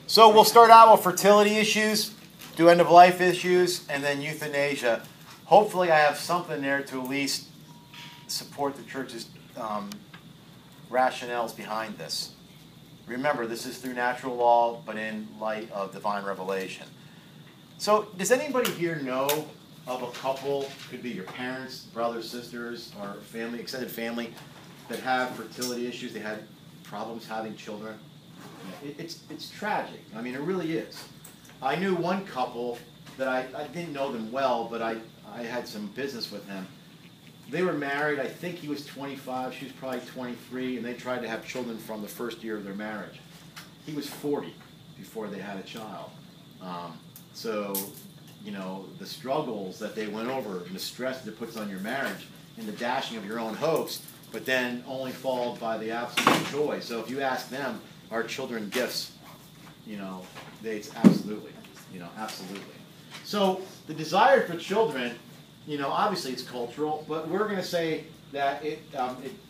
So we'll start out with fertility issues, do end-of-life issues, and then euthanasia. Hopefully I have something there to at least support the church's rationales behind this. Remember, this is through natural law, but in light of divine revelation. So does anybody here know of a couple, could be your parents, brothers, sisters, or family, extended family, that have fertility issues? They had problems having children? It's tragic. I mean, it really is. I knew one couple that I didn't know them well, but I had some business with them. They were married. I think he was 25, she was probably 23, and they tried to have children from the first year of their marriage. He was 40 before they had a child. So, you know, the struggles that they went over and the stress that it puts on your marriage and the dashing of your own hopes, but then only followed by the absolute joy. So if you ask them, are children gifts? You know, it's absolutely, absolutely. So the desire for children, obviously it's cultural, but we're going to say that it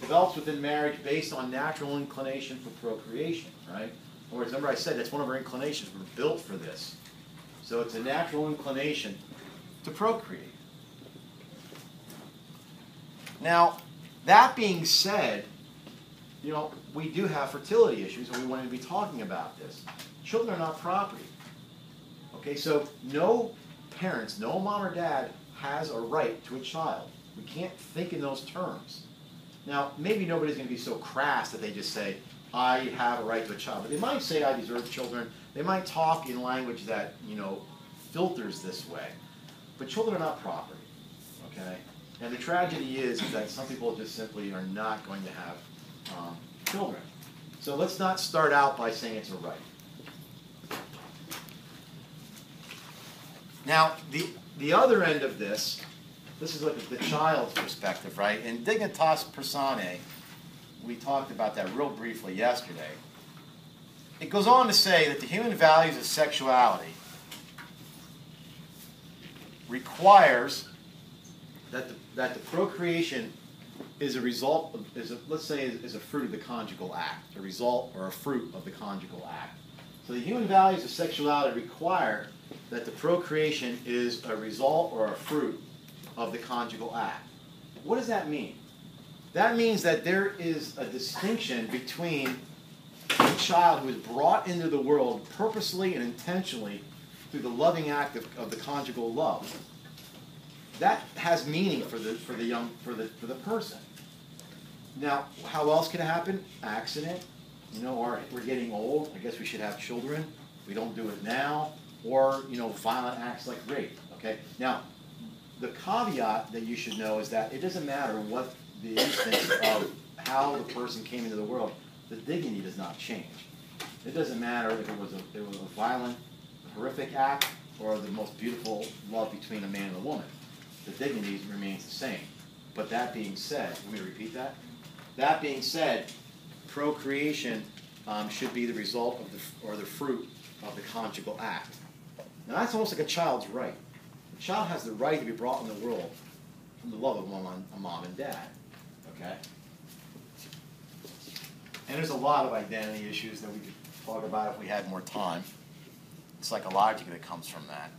develops within marriage based on natural inclination for procreation, right? In other words, remember I said that's one of our inclinations. We're built for this. So it's a natural inclination to procreate. Now, that being said, we do have fertility issues, and we want to be talking about this. Children are not property. Okay, so no parents, no mom or dad has a right to a child. We can't think in those terms. Now, maybe nobody's going to be so crass that they just say, I have a right to a child. But they might say, I deserve children. They might talk in language that, filters this way. But children are not property, okay? And the tragedy is that some people just simply are not going to have children. So let's not start out by saying it's a right. Now, the other end of this is like the child's perspective, right? In Dignitas Personae, we talked about that real briefly yesterday. It goes on to say that the human values of sexuality requires that the procreation is a result of, let's say, is a fruit of the conjugal act, a result or a fruit of the conjugal act. So the human values of sexuality require that the procreation is a result or a fruit of the conjugal act. What does that mean? That means that there is a distinction between a child who is brought into the world purposely and intentionally through the loving act of the conjugal love. That has meaning for the person. Now, how else can it happen? Accident. Or we're getting old. I guess we should have children. We don't do it now. Or violent acts like rape. Okay. Now, the caveat that you should know is that it doesn't matter what the instance of how the person came into the world. The dignity does not change. It doesn't matter if it was a violent, horrific act or the most beautiful love between a man and a woman. The dignity remains the same. But that being said, let me repeat that. That being said, procreation should be the result of the fruit of the conjugal act. Now that's almost like a child's right. The child has the right to be brought in the world from the love of a mom and dad. Okay? And there's a lot of identity issues that we could talk about if we had more time. Psychologically that comes from that.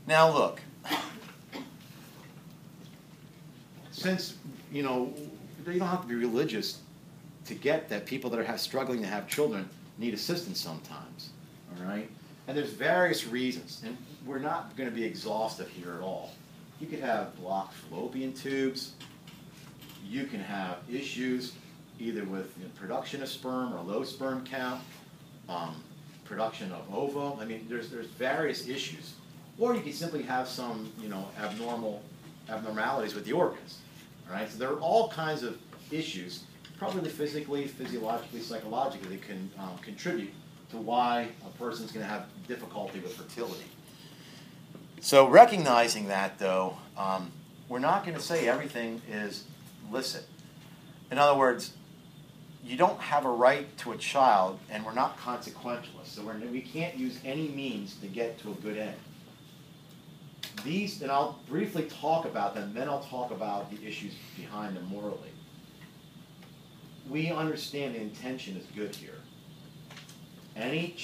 Now look, since, you don't have to be religious to get that people that are struggling to have children need assistance sometimes, all right? And there's various reasons, and we're not going to be exhaustive here at all. You could have blocked fallopian tubes. You can have issues either with production of sperm or low sperm count, production of ovum. I mean, there's various issues. Or you can simply have some, abnormalities with the organs. All right? So there are all kinds of issues, probably physically, physiologically, psychologically, that can contribute to why a person's going to have difficulty with fertility. So recognizing that, though, we're not going to say everything is licit. In other words, you don't have a right to a child, and we're not consequentialists. So we can't use any means to get to a good end. These, and I'll briefly talk about them, then I'll talk about the issues behind them morally. We understand the intention is good here. Any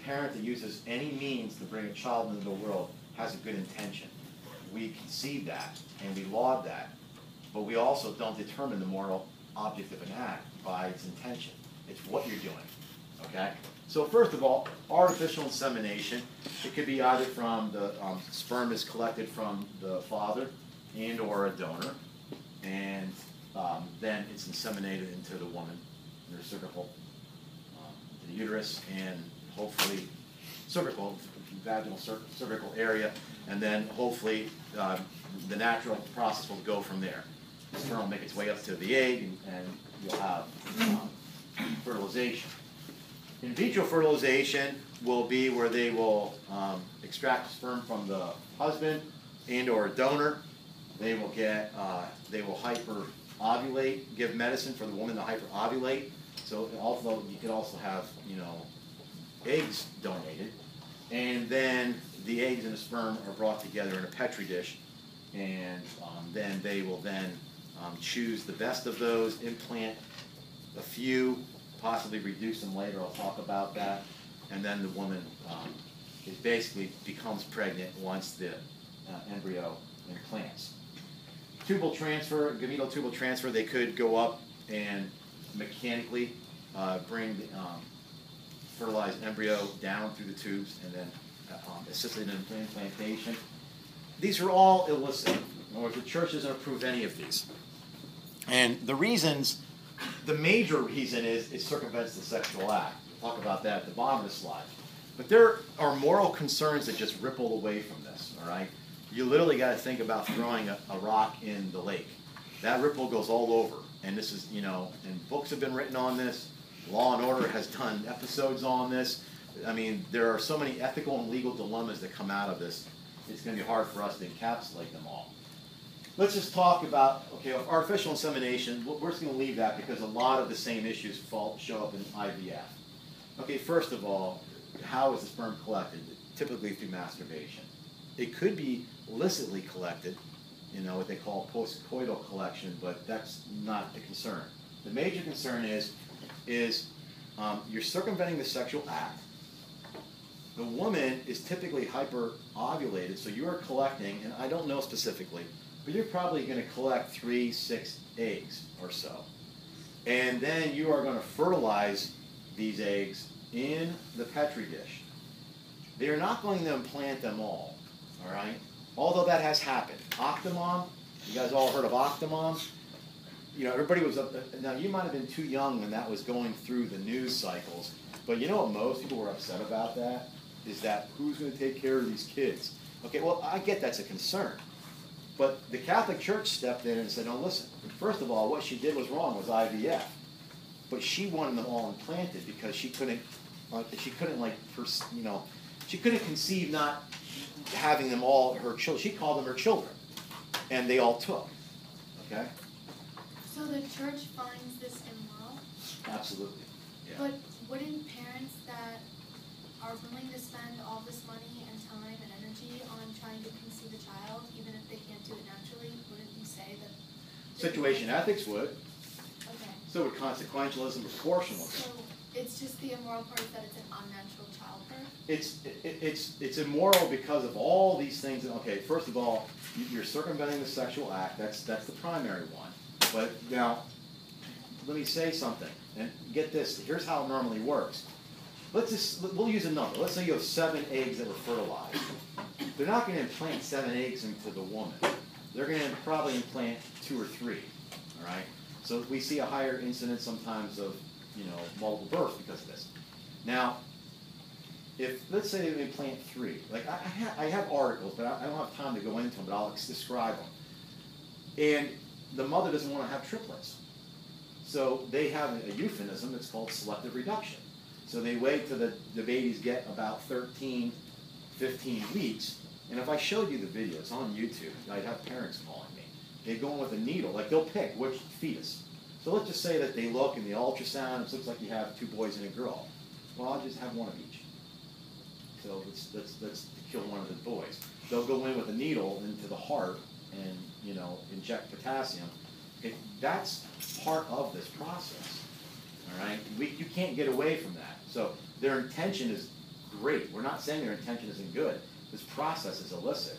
parent that uses any means to bring a child into the world has a good intention. We concede that, and we laud that, but we also don't determine the moral object of an act by its intention. It's what you're doing, okay? So first of all, artificial insemination, it could be either from the sperm is collected from the father and or a donor, and then it's inseminated into the woman, in her cervical, the uterus, and hopefully cervical, vaginal cervical area, and then hopefully the natural process will go from there. The sperm will make its way up to the egg, and you'll have fertilization. In vitro fertilization will be where they will extract sperm from the husband and or a donor. They will get, they will hyperovulate, give medicine for the woman to hyperovulate. So although you could also have, eggs donated, and then the eggs and the sperm are brought together in a petri dish, and then they will then choose the best of those, implant a few, possibly reduce them later. I'll talk about that, and then the woman basically becomes pregnant once the embryo implants. Tubal transfer, gametal tubal transfer, they could go up and mechanically bring the fertilized embryo down through the tubes and then assisted implantation. These are all illicit, or the church doesn't approve any of these. And the reasons, the major reason is it circumvents the sexual act. We'll talk about that at the bottom of the slide. But there are moral concerns that just ripple away from this, all right? You literally got to think about throwing a rock in the lake. That ripple goes all over. And this is, and books have been written on this. Law and Order has done episodes on this. I mean, there are so many ethical and legal dilemmas that come out of this. It's going to be hard for us to encapsulate them all. Let's just talk about, artificial insemination. We're just going to leave that because a lot of the same issues show up in IVF. Okay, first of all, how is the sperm collected? Typically through masturbation. It could be illicitly collected, what they call postcoital collection, but that's not the concern. The major concern is you're circumventing the sexual act. The woman is typically hyperovulated, so you are collecting, and I don't know specifically, but you're probably going to collect 3-6 eggs or so. And then you are going to fertilize these eggs in the petri dish. They are not going to implant them all right? Although that has happened. Octomom, you guys all heard of Octomom? Everybody was up, now you might have been too young when that was going through the news cycles, but you know what most people were upset about that? Is that who's going to take care of these kids? Okay, well, I get that's a concern. But the Catholic Church stepped in and said, no, listen, first of all, what she did was wrong, was IVF. But she wanted them all implanted because she couldn't conceive not having them all her children. She called them her children. And they all took. Okay? So the church finds this immoral? Absolutely. Yeah. But wouldn't parents that are willing to spend all this money and time and energy on trying to conceive a child, even if they can't do it naturally, wouldn't you say that? Situation ethics would. Okay. So would consequentialism, proportionalism. So it's just the immoral part that it's an unnatural childbirth? It's immoral because of all these things. Okay, first of all, you're circumventing the sexual act. That's the primary one. But now, let me say something. And get this. Here's how it normally works. We'll use a number. Let's say you have 7 eggs that were fertilized. They're not going to implant 7 eggs into the woman. They're going to probably implant 2 or 3. All right. So we see a higher incidence sometimes of multiple births because of this. Now, if let's say they implant 3, like I have articles, but I don't have time to go into them, but I'll describe them. And the mother doesn't want to have triplets, so they have a euphemism that's called selective reduction. So they wait till the babies get about 13, 15 weeks. And if I showed you the video, it's on YouTube, I'd have parents calling me. They go in with a needle, like they'll pick which fetus. So let's just say that they look in the ultrasound, it looks like you have 2 boys and a girl. Well, I'll just have one of each. So let's kill one of the boys. They'll go in with a needle into the heart and inject potassium. That's part of this process. All right, you can't get away from that. So their intention is great. We're not saying their intention isn't good. This process is illicit.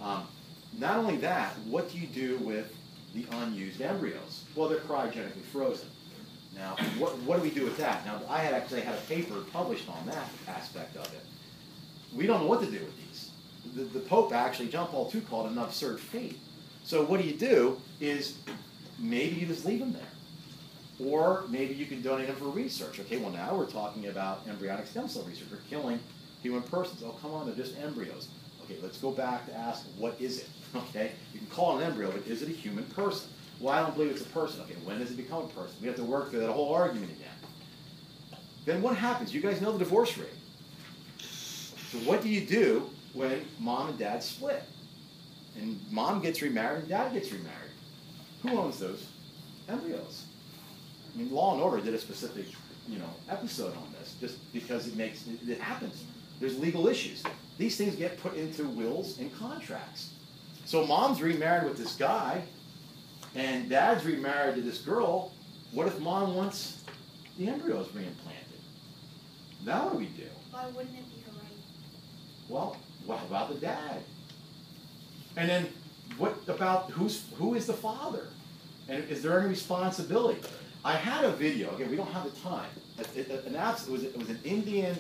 Not only that, what do you do with the unused embryos? Well, they're cryogenically frozen. Now, what do we do with that? Now, I had actually had a paper published on that aspect of it. We don't know what to do with these. The Pope actually, John Paul II, called it an absurd fate. So what do is maybe you just leave them there. Or maybe you can donate them for research. Okay, well now we're talking about embryonic stem cell research. We're killing human persons. Oh, come on, they're just embryos. Okay, let's go back to ask, what is it? Okay, you can call it an embryo, but is it a human person? Well, I don't believe it's a person. Okay, when does it become a person? We have to work through that whole argument again. Then what happens? You guys know the divorce rate. So what do you do when mom and dad split? And mom gets remarried and dad gets remarried. Who owns those embryos? I mean, Law and Order did a specific, episode on this, just because it happens. There's legal issues. These things get put into wills and contracts. So mom's remarried with this guy, and dad's remarried to this girl. What if mom wants the embryos reimplanted? Now what do we do? Why wouldn't it be her right? Well, what about the dad? And then what about who is the father? And is there any responsibility? I had a video. Again, we don't have the time. It was an Indian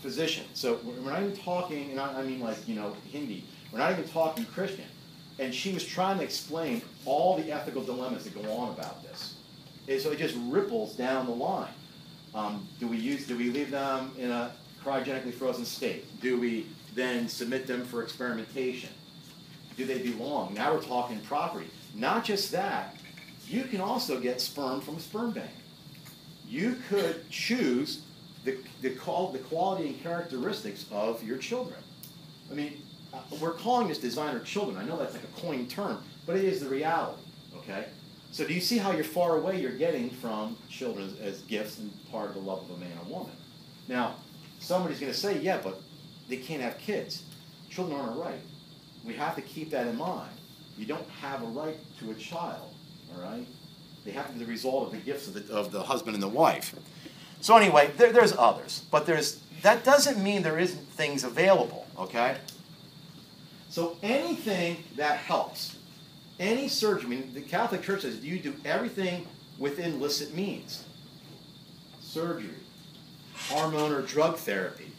physician. So we're not even talking, and I mean like Hindi. We're not even talking Christian. And she was trying to explain all the ethical dilemmas that go on about this. And so it just ripples down the line. Do we leave them in a cryogenically frozen state? Do we then submit them for experimentation? Do they belong? Now we're talking property. Not just that, you can also get sperm from a sperm bank. You could choose the quality and characteristics of your children. I mean, we're calling this designer children. I know that's like a coined term, but it is the reality, okay? So do you see how far away you're getting from children as gifts and part of the love of a man and woman? Now, somebody's going to say, yeah, but they can't have kids. Children aren't a right. We have to keep that in mind. You don't have a right to a child, all right? They have to be the result of the gifts of the husband and the wife. So anyway, there's others, but that doesn't mean there isn't things available, okay? So anything that helps, any surgery, I mean, the Catholic Church says you do everything within licit means. Surgery, hormone or drug therapy.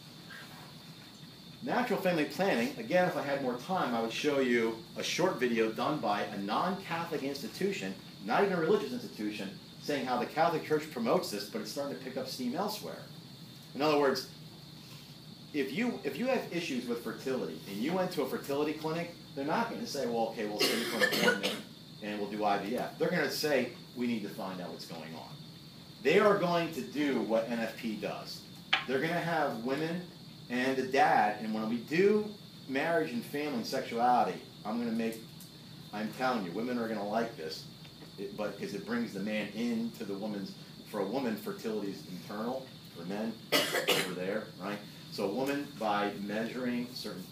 Natural family planning, again, if I had more time, I would show you a short video done by a non-Catholic institution, not even a religious institution, saying how the Catholic Church promotes this, but it's starting to pick up steam elsewhere. In other words, if you have issues with fertility and you went to a fertility clinic, they're not going to say, well, okay, we'll send you for an appointment and we'll do IVF. They're going to say, we need to find out what's going on. They are going to do what NFP does. They're going to have women and the dad, and when we do marriage and family and sexuality, I'm telling you, women are going to like this, because it brings the man into the woman's, for a woman, fertility is internal, for men, over there, right? So a woman, by measuring certain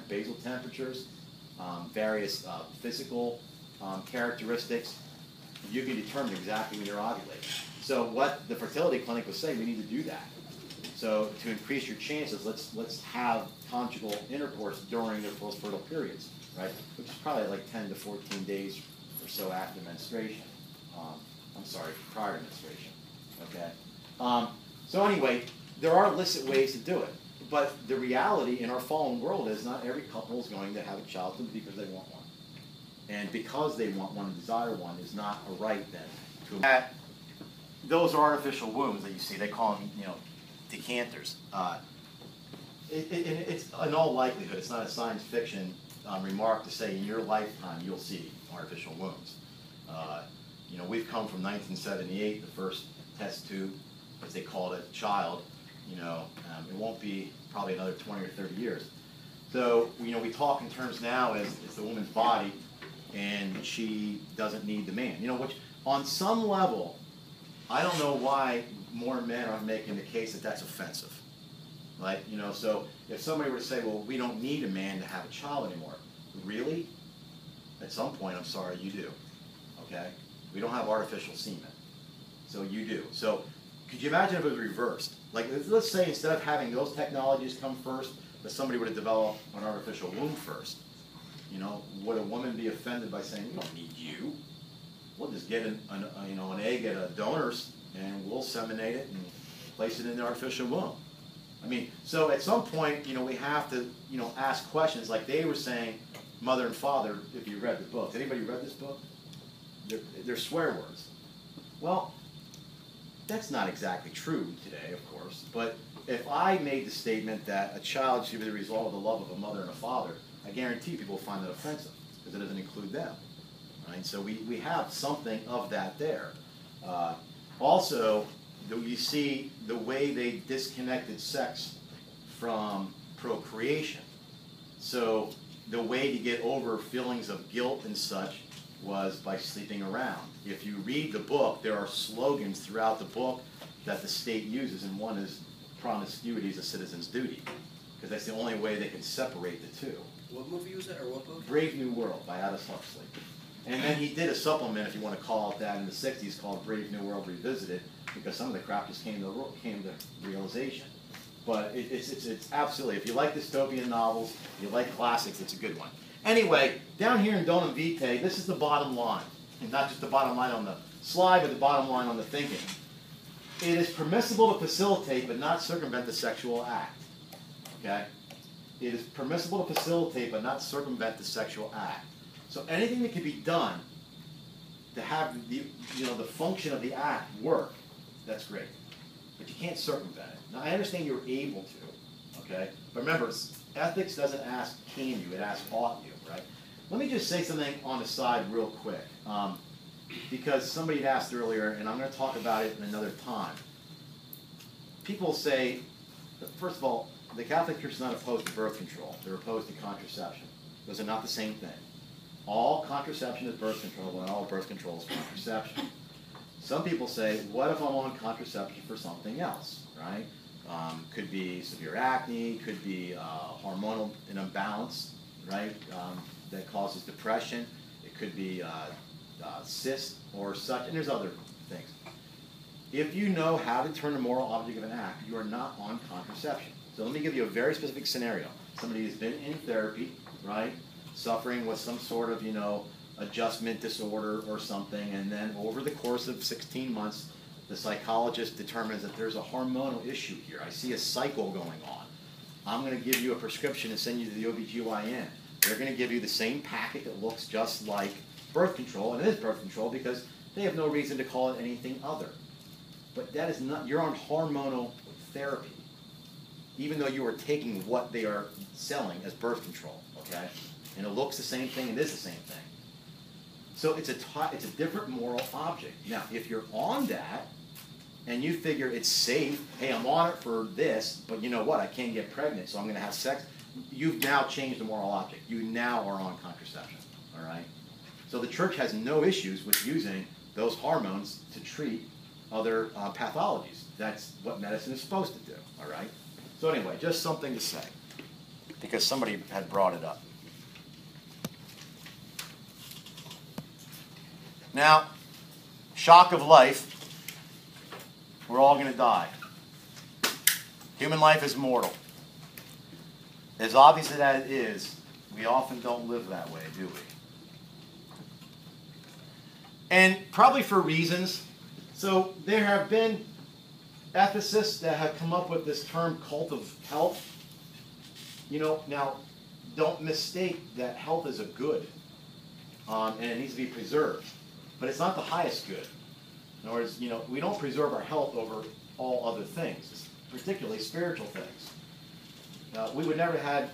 basal temperatures, various physical characteristics, you can determine exactly when you're ovulating. So what the fertility clinic was saying, we need to do that. So to increase your chances, let's have conjugal intercourse during their first fertile periods, right? Which is probably like 10 to 14 days or so after menstruation. Prior to menstruation, okay? So anyway, there are illicit ways to do it. But the reality in our fallen world is not every couple is going to have a child because they want one. And because they want one and desire one is not a right then. Those artificial wombs that you see, they call them, decanters. It's in all likelihood, it's not a science fiction remark to say in your lifetime you'll see artificial wombs. We've come from 1978, the first test tube, as they called it, child. It won't be probably another 20 or 30 years. So, we talk in terms now as the woman's body, and she doesn't need the man. Which on some level, I don't know why more men aren't making the case that that's offensive. Right? So if somebody were to say, well, we don't need a man to have a child anymore. Really? At some point, I'm sorry, you do. Okay? We don't have artificial semen. So you do. So could you imagine if it was reversed? Like, let's say instead of having those technologies come first, that somebody would have developed an artificial womb first. You know, would a woman be offended by saying, we don't need you? We'll just get an egg at a donor's and we'll seminate it and place it in the artificial womb. I mean, so at some point, we have to, ask questions like they were saying, mother and father, if you read the book. Has anybody read this book? They're swear words. Well, that's not exactly true today, of course, but if I made the statement that a child should be the result of the love of a mother and a father, I guarantee people will find that offensive because it doesn't include them. Right? So we have something of that there. Also, you see the way they disconnected sex from procreation. So the way to get over feelings of guilt and such was by sleeping around. If you read the book, there are slogans throughout the book that the state uses, and one is promiscuity is a citizen's duty, because that's the only way they can separate the two. What movie was that, or what book? Brave New World by Aldous Huxley. And then he did a supplement, if you want to call it that, in the 60s called Brave New World Revisited, because some of the crap just came to realization. But it's absolutely, if you like dystopian novels, you like classics, it's a good one. Anyway, down here in Donum Vitae, this is the bottom line. And not just the bottom line on the slide, but the bottom line on the thinking. It is permissible to facilitate but not circumvent the sexual act. Okay? It is permissible to facilitate but not circumvent the sexual act. So anything that can be done to have the function of the act work, that's great. But you can't circumvent it. Now I understand you're able to, okay? But remember, ethics doesn't ask can you, it asks ought you, right? Let me just say something on the side real quick. Because somebody had asked earlier, and I'm going to talk about it in another time. People say, first of all, the Catholic Church is not opposed to birth control. They're opposed to contraception. Those are not the same thing. All contraception is birth control, and all birth control is contraception. Some people say, what if I'm on contraception for something else, right? Could be severe acne, could be hormonal imbalance, right, that causes depression. It could be cyst or such, and there's other things. If you know how to turn the moral object of an act, you are not on contraception. So let me give you a very specific scenario. Somebody who's been in therapy, right, suffering with some sort of, adjustment disorder or something, and then over the course of 16 months, the psychologist determines that there's a hormonal issue here. I see a cycle going on. I'm going to give you a prescription and send you to the OBGYN. They're going to give you the same packet that looks just like birth control, and it is birth control because they have no reason to call it anything other. But that is not, you're on hormonal therapy, even though you are taking what they are selling as birth control, okay? And it looks the same thing, and it is the same thing. So it's a different moral object. Now, if you're on that, and you figure it's safe, hey, I'm on it for this, but you know what, I can't get pregnant, so I'm going to have sex, you've now changed the moral object. You now are on contraception, all right? So the church has no issues with using those hormones to treat other pathologies. That's what medicine is supposed to do, all right? So anyway, just something to say, because somebody had brought it up. Now, shock of life, we're all going to die. Human life is mortal. As obvious as that is, we often don't live that way, do we? And probably for reasons. So there have been ethicists that have come up with this term cult of health. Now, don't mistake that health is a good, and it needs to be preserved. But it's not the highest good. In other words, we don't preserve our health over all other things, particularly spiritual things. We would never have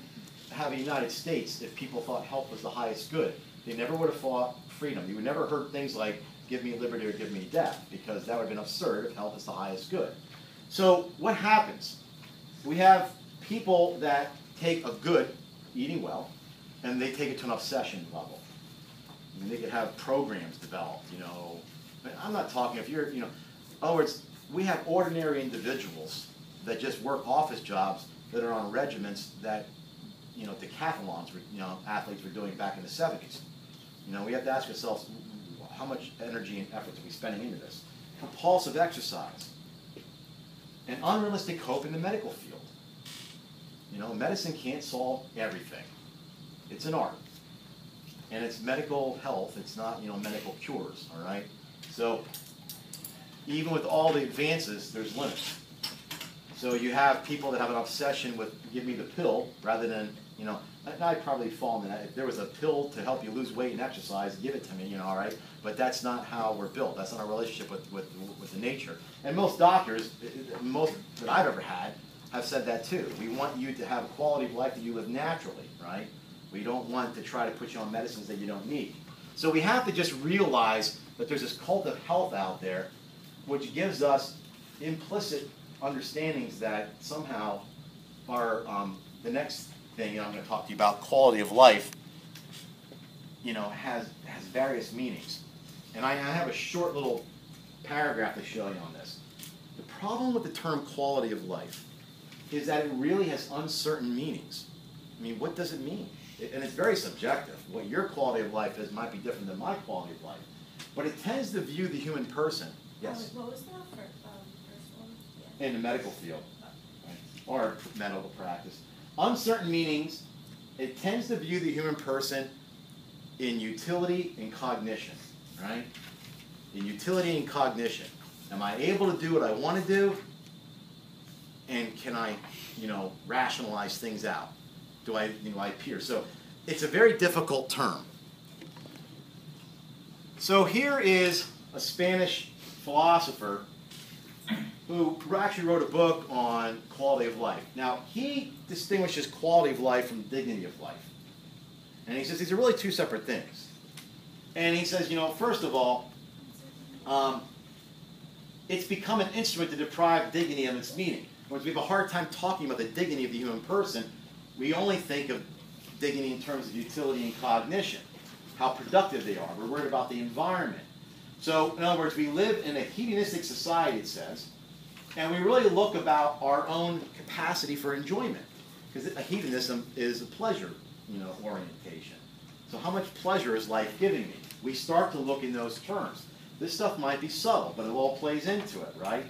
a United States if people thought health was the highest good. They never would have fought freedom. You would never heard things like, give me liberty or give me death, because that would have been absurd if health is the highest good. So what happens? We have people that take a good, eating well, and they take it to an obsession level. I mean, they could have programs developed, I'm not talking if you're, in other words, we have ordinary individuals that just work office jobs that are on regiments that, decathlons, athletes were doing back in the 70s. We have to ask ourselves, how much energy and effort are we spending into this? compulsive exercise, and unrealistic hope in the medical field. You know, medicine can't solve everything. It's an art. And it's medical health, it's not, you know, medical cures, all right? So even with all the advances, there's limits. So you have people that have an obsession with give me the pill rather than, you know, I'd probably fall in that. If there was a pill to help you lose weight and exercise, give it to me, you know, all right? But that's not how we're built. That's not our relationship with the nature. And most doctors, most that I've ever had, have said that too. We want you to have a quality of life that you live naturally, right? We don't want to try to put you on medicines that you don't need. So we have to just realize that there's this cult of health out there which gives us implicit understandings that somehow are the next thing I'm going to talk to you about, quality of life, you know, has various meanings. And I have a short little paragraph to show you on this. The problem with the term quality of life is that it really has uncertain meanings. I mean, what does it mean? And it's very subjective. What your quality of life is might be different than my quality of life. But it tends to view the human person. Yes? What was the first one? Yeah. In the medical field, right? Or medical practice. Uncertain meanings, it tends to view the human person in utility and cognition, right? In utility and cognition. Am I able to do what I want to do? And can I, you know, rationalize things out? Do I appear? So it's a very difficult term. So here is a Spanish philosopher who actually wrote a book on quality of life. Now, he distinguishes quality of life from dignity of life. And he says these are really two separate things. And he says, you know, first of all, it's become an instrument to deprive dignity of its meaning. Whereas we have a hard time talking about the dignity of the human person, we only think of dignity in terms of utility and cognition, how productive they are. We're worried about the environment. So, in other words, we live in a hedonistic society, it says, and we really look about our own capacity for enjoyment. Because hedonism is a pleasure, you know, orientation. So how much pleasure is life giving me? We start to look in those terms. This stuff might be subtle, but it all plays into it, right?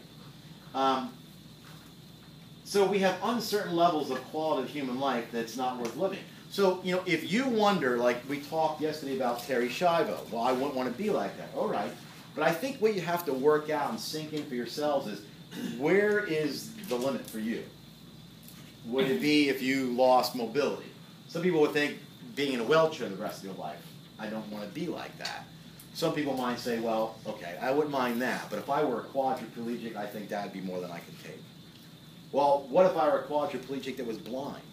So we have uncertain levels of quality of human life that's not worth living. So, you know, if you wonder, like we talked yesterday about Terry Schiavo, well, I wouldn't want to be like that. All right. But I think what you have to work out and sink in for yourselves is, where is the limit for you? Would it be if you lost mobility? Some people would think being in a wheelchair the rest of your life. I don't want to be like that. Some people might say, well, okay, I wouldn't mind that. But if I were a quadriplegic, I think that would be more than I could take. Well, what if I were a quadriplegic that was blind?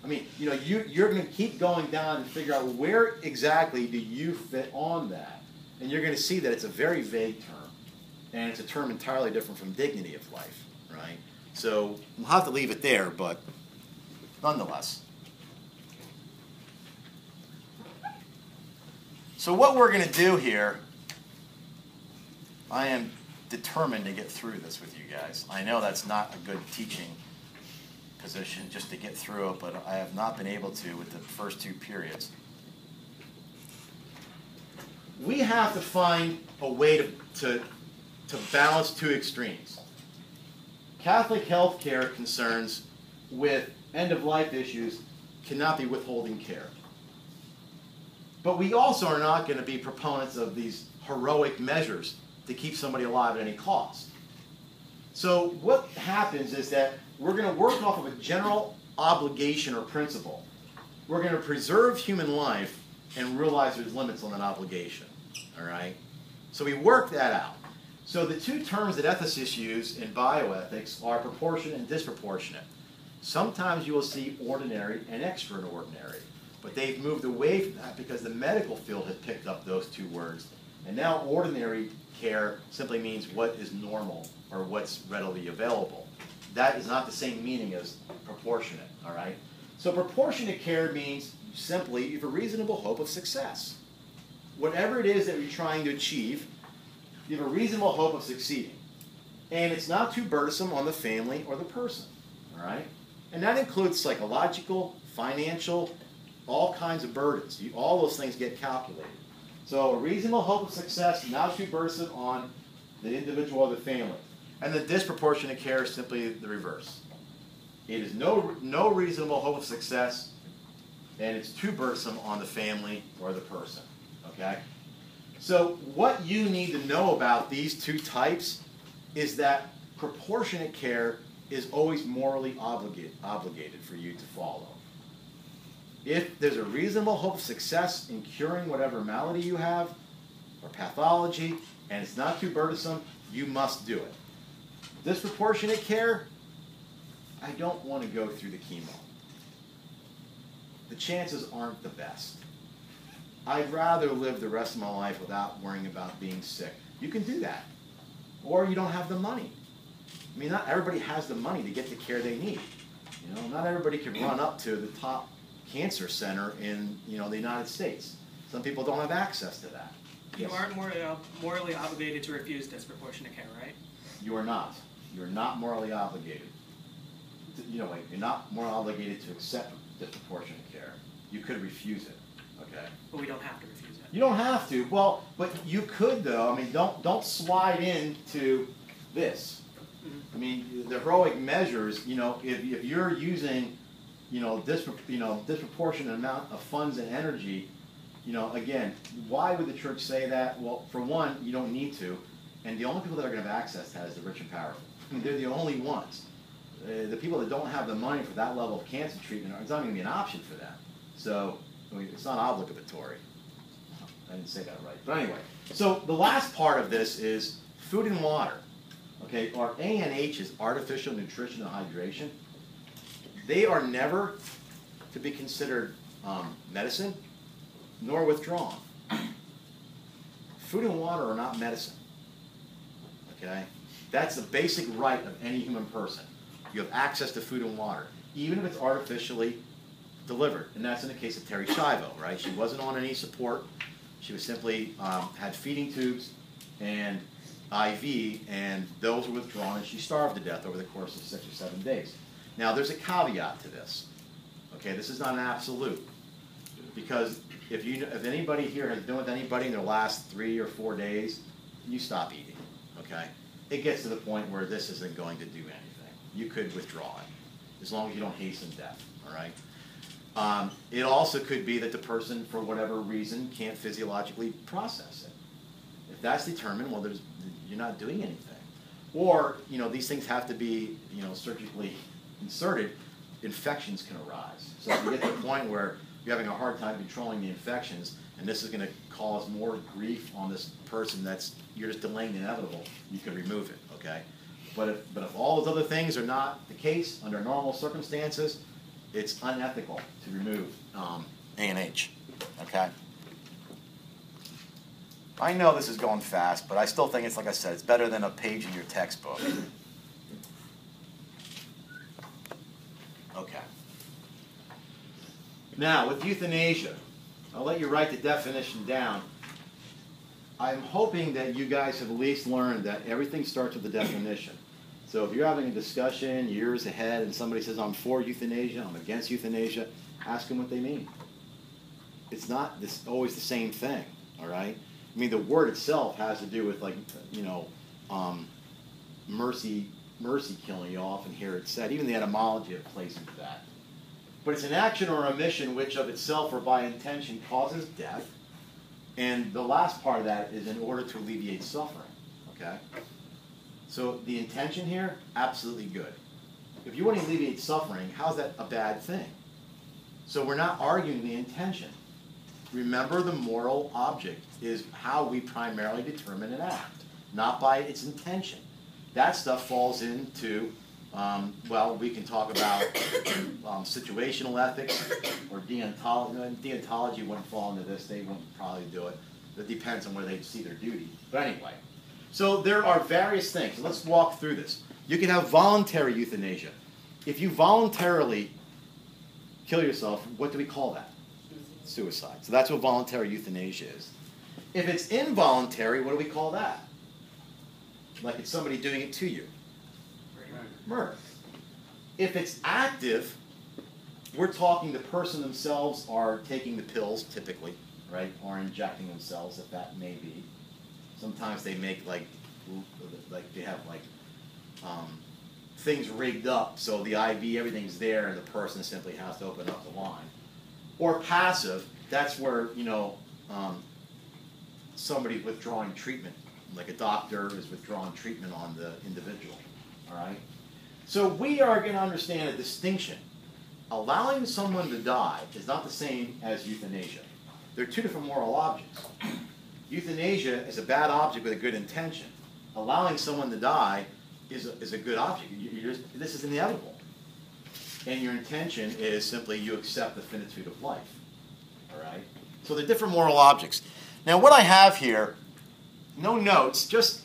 I mean, you know, you're going to keep going down and figure out where exactly do you fit on that. And you're going to see that it's a very vague term. And it's a term entirely different from dignity of life, right? So we'll have to leave it there, but nonetheless. So what we're going to do here, I am determined to get through this with you guys. I know that's not a good teaching position just to get through it, but I have not been able to with the first two periods. We have to find a way to balance two extremes. Catholic healthcare concerns with end-of-life issues cannot be withholding care. But we also are not going to be proponents of these heroic measures to keep somebody alive at any cost. So what happens is that we're going to work off of a general obligation or principle. We're going to preserve human life and realize there's limits on that obligation. All right? So we work that out. So the two terms that ethicists use in bioethics are proportionate and disproportionate. Sometimes you will see ordinary and extraordinary, but they've moved away from that because the medical field has picked up those two words. And now ordinary care simply means what is normal or what's readily available. That is not the same meaning as proportionate, all right? So proportionate care means simply you have a reasonable hope of success. Whatever it is that you're trying to achieve, you have a reasonable hope of succeeding. And it's not too burdensome on the family or the person, all right? And that includes psychological, financial, all kinds of burdens. All those things get calculated. So a reasonable hope of success, not too burdensome on the individual or the family. And the disproportionate care is simply the reverse. It is no reasonable hope of success, and it's too burdensome on the family or the person. Okay? So what you need to know about these two types is that proportionate care is always morally obligated for you to follow. If there's a reasonable hope of success in curing whatever malady you have or pathology, and it's not too burdensome, you must do it. Disproportionate care, I don't want to go through the chemo. The chances aren't the best. I'd rather live the rest of my life without worrying about being sick. You can do that. Or you don't have the money. I mean, not everybody has the money to get the care they need. You know, not everybody can run up to the top cancer center in, you know, the United States. Some people don't have access to that. You aren't morally obligated to refuse disproportionate care, right? You are not. You're not morally obligated. You know, wait, you're not morally obligated to accept disproportionate care. You could refuse it, okay? But we don't have to refuse it. You don't have to. Well, but you could, though. I mean, don't slide into this. I mean, the heroic measures, you know, if you're using, you know, disproportionate amount of funds and energy, you know, again, why would the church say that? Well, for one, you don't need to. And the only people that are going to have access to that is the rich and powerful. I mean, they're the only ones. The people that don't have the money for that level of cancer treatment, it's not going to be an option for them. So, I mean, it's not obligatory. I didn't say that right. But anyway, so the last part of this is food and water. Okay, our ANHs, artificial nutrition and hydration, they are never to be considered medicine nor withdrawn. Food and water are not medicine. Okay? That's the basic right of any human person. You have access to food and water, even if it's artificially delivered. And that's in the case of Terry Schiavo, right? She wasn't on any support. She was simply had feeding tubes and IV, and those were withdrawn, and she starved to death over the course of 6 or 7 days. Now, there's a caveat to this. Okay, this is not an absolute. Because if anybody here has been with anybody in their last 3 or 4 days, you stop eating, okay? It gets to the point where this isn't going to do anything. You could withdraw it, as long as you don't hasten death, all right? It also could be that the person, for whatever reason, can't physiologically process it. If that's determined, well, you're not doing anything. Or, you know, these things have to be, you know, surgically inserted. Infections can arise. So if you get to the point where you're having a hard time controlling the infections, and this is going to cause more grief on this person you're just delaying the inevitable, you can remove it, okay? But if all those other things are not the case under normal circumstances, it's unethical to remove ANH, okay? I know this is going fast, but I still think it's, like I said, it's better than a page in your textbook. Okay. Now, with euthanasia, I'll let you write the definition down. I'm hoping that you guys have at least learned that everything starts with the definition. So if you're having a discussion years ahead and somebody says, I'm for euthanasia, I'm against euthanasia, ask them what they mean. It's not always the same thing, all right? I mean, the word itself has to do with, like, you know, mercy killing. You often hear it said. Even the etymology of plays into that. But it's an action or omission which of itself or by intention causes death. And the last part of that is in order to alleviate suffering. Okay? So the intention here, absolutely good. If you want to alleviate suffering, how's that a bad thing? So we're not arguing the intention. Remember, the moral object is how we primarily determine an act, not by its intention. That stuff falls into, well, we can talk about situational ethics or deontology. Deontology wouldn't fall into this. They wouldn't probably do it. It depends on where they see their duty. But anyway, so there are various things. Let's walk through this. You can have voluntary euthanasia. If you voluntarily kill yourself, what do we call that? Suicide. So that's what voluntary euthanasia is. If it's involuntary, what do we call that? Like it's somebody doing it to you. Murder. If it's active, we're talking the person themselves are taking the pills, typically, right? Or injecting themselves, if that may be. Sometimes they make, like, like they have like things rigged up so the IV, everything's there, and the person simply has to open up the line. Or passive, that's where, you know, somebody's withdrawing treatment, like a doctor is withdrawing treatment on the individual, all right? So we are going to understand a distinction. Allowing someone to die is not the same as euthanasia. They're two different moral objects. Euthanasia is a bad object with a good intention. Allowing someone to die is a good object. This is inevitable. And your intention is simply you accept the finitude of life. All right? So they're different moral objects. Now what I have here, no notes, just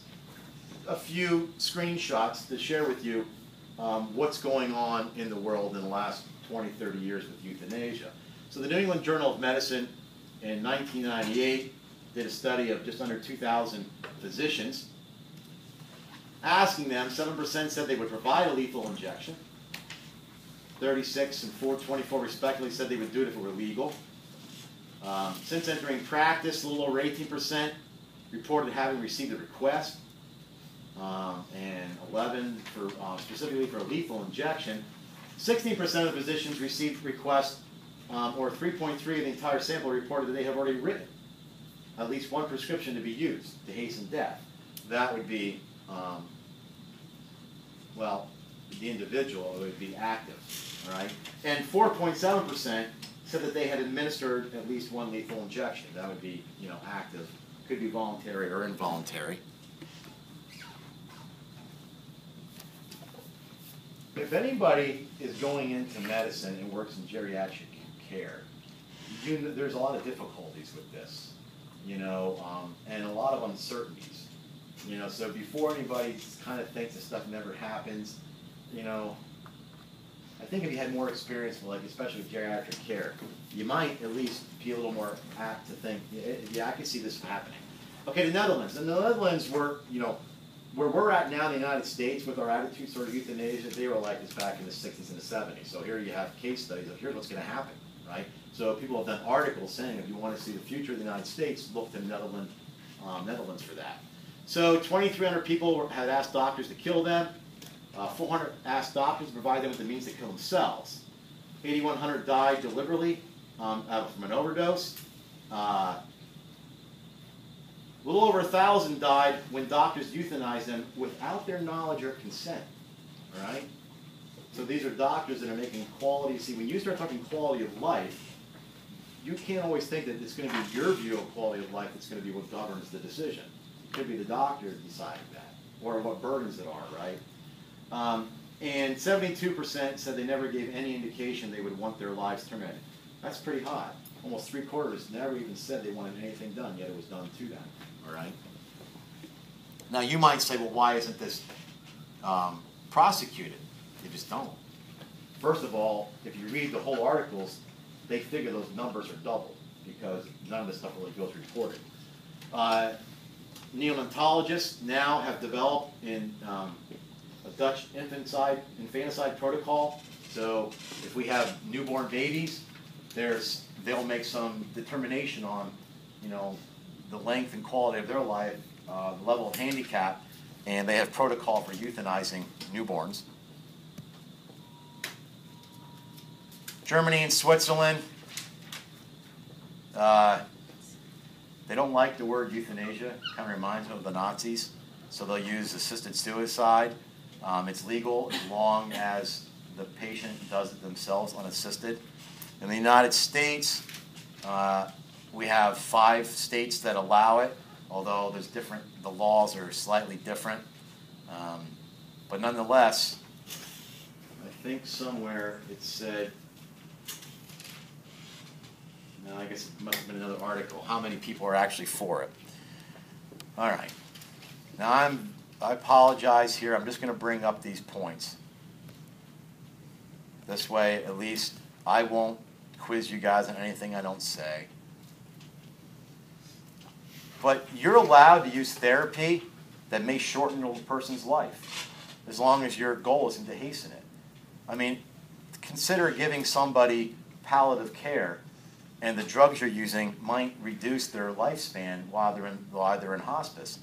a few screenshots to share with you what's going on in the world in the last 20, 30 years with euthanasia. So the New England Journal of Medicine in 1998 did a study of just under 2,000 physicians, asking them, 7% said they would provide a lethal injection, 36 and 424 respectively said they would do it if it were legal. Since entering practice, a little over 18% reported having received a request, and 11 for specifically for a lethal injection. 16% of physicians received requests, or 3.3 of the entire sample reported that they have already written at least one prescription to be used to hasten death. That would be, well, the individual, it would be active, all right? And 4.7% said that they had administered at least one lethal injection. That would be, you know, active. Could be voluntary or involuntary. If anybody is going into medicine and works in geriatric care, there's a lot of difficulties with this, you know, and a lot of uncertainties. You know, so before anybody kind of thinks this stuff never happens, you know, I think if you had more experience, like especially with geriatric care, you might at least be a little more apt to think, yeah, I can see this happening. Okay, the Netherlands. In the Netherlands, were, you know, where we're at now in the United States with our attitude toward euthanasia, they were like this back in the 60s and the 70s. So here you have case studies of here's what's going to happen, right? So people have done articles saying if you want to see the future of the United States, look to Netherlands for that. So 2,300 people had asked doctors to kill them. 400 asked doctors to provide them with the means to kill themselves. 8,100 died deliberately from an overdose. A little over 1,000 died when doctors euthanized them without their knowledge or consent. All right? So these are doctors that are making quality. See, when you start talking quality of life, you can't always think that it's going to be your view of quality of life that's going to be what governs the decision. It could be the doctor deciding that, or what burdens it are, right? And 72% said they never gave any indication they would want their lives terminated. That's pretty high. Almost 3/4 never even said they wanted anything done, yet it was done to them. All right? Now you might say, well, why isn't this prosecuted? They just don't. First of all, if you read the whole articles, they figure those numbers are doubled because none of this stuff really goes reported. Neonatologists now have developed in a Dutch infanticide protocol. So if we have newborn babies, they'll make some determination on, you know, the length and quality of their life, the level of handicap, and they have protocol for euthanizing newborns. Germany and Switzerland, they don't like the word euthanasia. Kind of reminds them of the Nazis. So they'll use assisted suicide. It's legal as long as the patient does it themselves unassisted. In the United States, we have 5 states that allow it, although the laws are slightly different. But nonetheless, I think somewhere it said, no, I guess it must have been another article, how many people are actually for it. All right. Now I apologize here. I'm just going to bring up these points. This way, at least, I won't quiz you guys on anything I don't say. But you're allowed to use therapy that may shorten a person's life, as long as your goal isn't to hasten it. I mean, consider giving somebody palliative care, and the drugs you're using might reduce their lifespan while they're in hospice.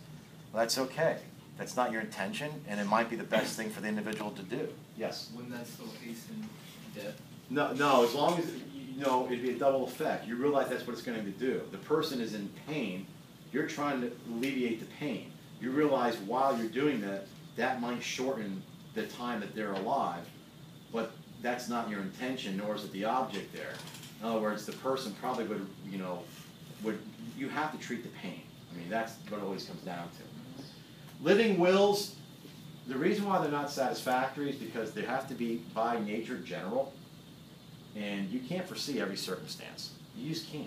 Well, that's okay. That's not your intention, and it might be the best thing for the individual to do. Yes? Wouldn't that still hasten death? No, as long as, it'd be a double effect. You realize that's what it's going to do. The person is in pain. You're trying to alleviate the pain. You realize while you're doing that, that might shorten the time that they're alive, but that's not your intention, nor is it the object there. In other words, the person probably would, you have to treat the pain. I mean, that's what it always comes down to. Living wills, the reason why they're not satisfactory is because they have to be, by nature, general, and you can't foresee every circumstance. You just can't.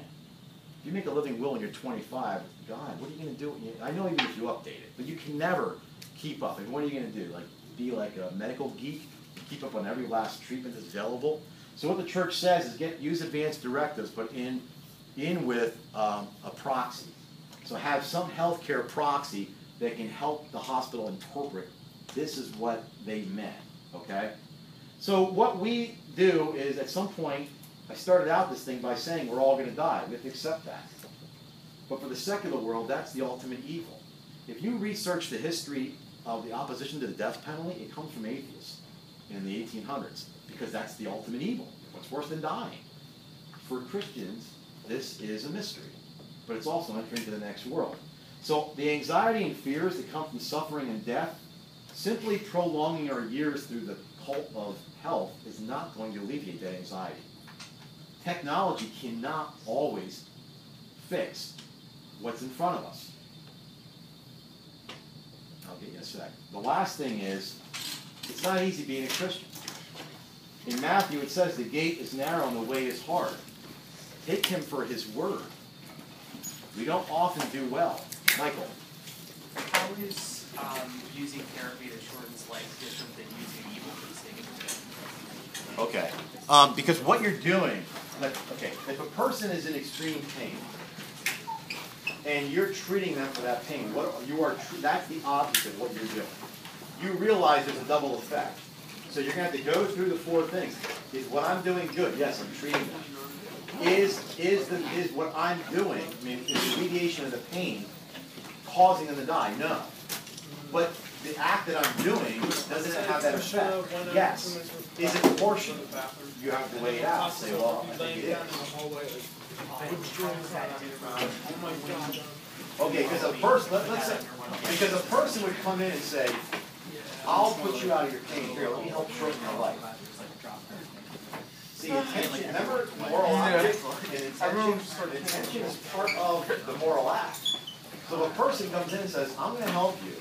If you make a living will and you're 25, God, what are you going to do? I know even if you update it, but you can never keep up. And what are you going to do? Like, be like a medical geek? Keep up on every last treatment that's available? So what the church says is use advanced directives, but in with a proxy. So have some healthcare proxy that can help the hospital interpret this is what they meant, okay? So what we do is, at some point, I started out this thing by saying we're all going to die. We have to accept that. But for the secular world, that's the ultimate evil. If you research the history of the opposition to the death penalty, it comes from atheists in the 1800s, because that's the ultimate evil. What's worse than dying? For Christians, this is a mystery, but it's also entering into the next world. So the anxiety and fears that come from suffering and death, simply prolonging our years through the cult of health is not going to alleviate that anxiety. Technology cannot always fix what's in front of us. I'll get you in a sec. The last thing is, it's not easy being a Christian. In Matthew it says the gate is narrow and the way is hard. Take him for his word. We don't often do well. Michael. How is using therapy that shortens life different than using evil for the sake of it? Okay. Because what you're doing, if a person is in extreme pain and you're treating them for that pain, that's the object of what you're doing. You realize there's a double effect. So you're going to have to go through the four things. Is what I'm doing good? Yes, I'm treating them. Is what I'm doing, is the alleviation of the pain causing them to die? No. But the act that I'm doing, does it have that effect? Yes. Is it proportionate? You have to weigh it out and say, well, I think it is. Okay, because a person would come in and say, I'll put you out of your pain. Here, let me help shorten your life. See, intention, remember moral object and intention is part of the moral act. So if a person comes in and says, I'm going to help you,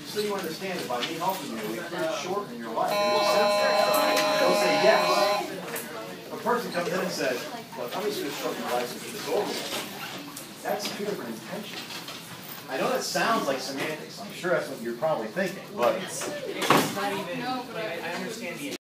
so you understand that by me helping you, it could shorten your life. They'll say yes. If a person comes in and says, look, I'm just going to shorten your life so it's over with. That's two different intentions. I know that sounds like semantics. I'm sure that's what you're probably thinking. But It's not even, I understand the